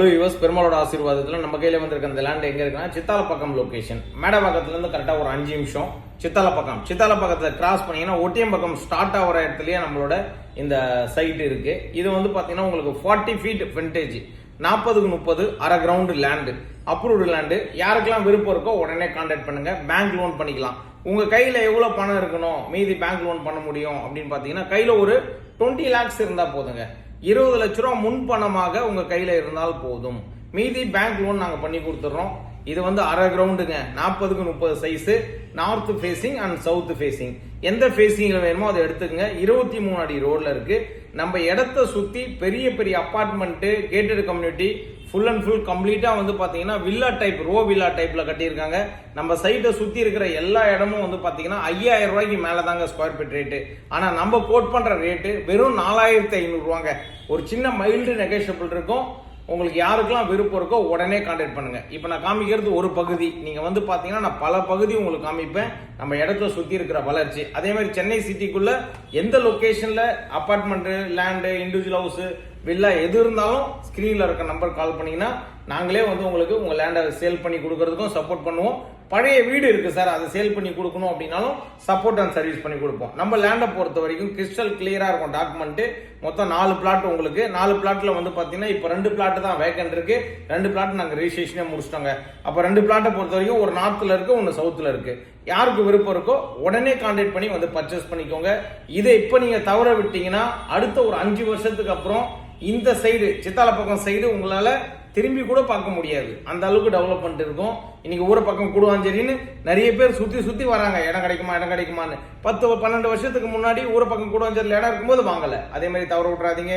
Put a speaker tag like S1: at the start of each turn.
S1: பெருமாளோட ஆசீர்வாதத்தில் நம்ம கையில வந்திருக்க அந்த லேண்ட் எங்க இருக்குன்னா சித்தாலப்பக்கம் லொகேஷன். மேடவாக்கத்துல இருந்து கரெக்டா ஒரு 5 நிமிஷம் சித்தாலப்பக்கத்துல கிராஸ் பண்ணீங்கன்னா ஒட்டியம்பக்கம் ஸ்டார்ட் ஆகிற இடத்துலயே நம்மளோட இந்த சைட் இருக்கு. இது வந்து பாத்தீங்கன்னா உங்களுக்கு 40 ஃபீட் ஃப்ரண்டேஜ், 40-30 அரை கிரவுண்ட் லேண்டு, அப்ரூவ்டு லேண்டு. யாருக்கெல்லாம் விருப்பம் இருக்கோ உடனே கான்டாக்ட் பண்ணுங்க. பேங்க் லோன் பண்ணிக்கலாம். உங்க கையில எவ்வளவு பணம் இருக்கணும் மீதி பேங்க் லோன் பண்ண முடியும் அப்படின்னு பாத்தீங்கன்னா கையில ஒரு 20 lakhs இருந்தா போதுங்க. 20 லட்ச ரூபா முன் பணமாக உங்க கையில இருந்தால் போதும். மீதி பேங்க் லோன் நாங்க பண்ணி கொடுத்துறோம். இது வந்து அரை கிரவுண்டுங்க, 40-30 size, north facing and south facing. எந்த ஃபேசிங்ல வேணுமோ அதை எடுத்துக்கங்க. 23 அடி ரோட்ல இருக்கு. நம்ம இடத்த சுத்தி பெரிய பெரிய apartment, gated community, full and full கம்ப்ளீட்டா வந்து பாத்தீங்கன்னா வில்லா டைப், ரோ வில்லா டைப்ல கட்டியிருக்காங்க. நம்ம சைட்டை சுத்தி இருக்கிற எல்லா இடமும் வந்து பாத்தீங்கன்னா 5000 ரூபாய்க்கு மேலதாங்க ஸ்கொயர் ஃபீட் ரேட்டு. ஆனா நம்ம கோட் பண்ற ரேட்டு வெறும் 4500 ரூபாங்க. ஒரு சின்ன மைல்டு நெகோஷியபிள் இருக்கும். உங்களுக்கு யாருக்கெல்லாம் விருப்பம் இருக்கோ உடனே கான்டாக்ட் பண்ணுங்க. இப்ப நான் காமிக்கிறது ஒரு பகுதி. நீங்க வந்து பாத்தீங்கன்னா நான் பல பகுதி உங்களுக்கு காமிப்பேன். நம்ம இடத்த சுத்தி இருக்கிற வளர்ச்சி. அதே மாதிரி சென்னை சிட்டிக்குள்ள எந்த லொகேஷன்ல apartment, land, individual house, villa எது இருந்தாலும் ஸ்கிரீன்ல இருக்க நம்பர் கால் பண்ணீங்கன்னா நாங்களே வந்து உங்களுக்கு உங்க லேண்டை சேல் பண்ணி கொடுக்கறதுக்கும் சப்போர்ட் பண்ணுவோம். பழைய வீடு இருக்கு சார், அதை சேல் பண்ணி கொடுக்கணும் அப்படின்னாலும் சப்போர்ட் அண்ட் சர்வீஸ் பண்ணி கொடுப்போம். நம்ம லேண்டை பொறுத்த வரைக்கும் கிறிஸ்டல் கிளியரா இருக்கும் டாக்குமெண்ட். மொத்தம் 4 பிளாட் உங்களுக்கு. 4 பிளாட்ல வந்து பாத்தீங்கன்னா இப்ப 2 பிளாட் தான் வேக்கன்ட் இருக்கு. 2 பிளாட் நாங்க ரெஜிஸ்ட்ரேஷனே முடிச்சிட்டோங்க. அப்ப 2 பிளாட்டை பொறுத்த வரைக்கும் ஒரு நார்த்ல இருக்கு, ஒன்னு சவுத்ல இருக்கு. யாருக்கு விருப்பம் இருக்கோ உடனே கான்டாக்ட் பண்ணி வந்து பர்ச்சேஸ் பண்ணிக்கோங்க. இதை இப்ப நீங்க தவற விட்டீங்கன்னா அடுத்த ஒரு 5 வருஷத்துக்கு அப்புறம் இந்த சைடு சித்தாலப்பக்கம் சைடு உங்களால திரும்பி கூட பார்க்க முடியாது. அந்த அளவுக்கு டெவலப்மெண்ட் இருக்கும். இன்னைக்கு ஊரை பக்கம் கூடுவாஞ்சேரின்னு நிறைய பேர் சுத்தி வராங்க, இடம் கிடைக்குமான்னு. 10-12 வருஷத்துக்கு முன்னாடி ஊரை பக்கம் கூடுவாஞ்சேரியில் இடம் இருக்கும்போது வாங்கல. அதே மாதிரி தவற விட்டுறாதீங்க.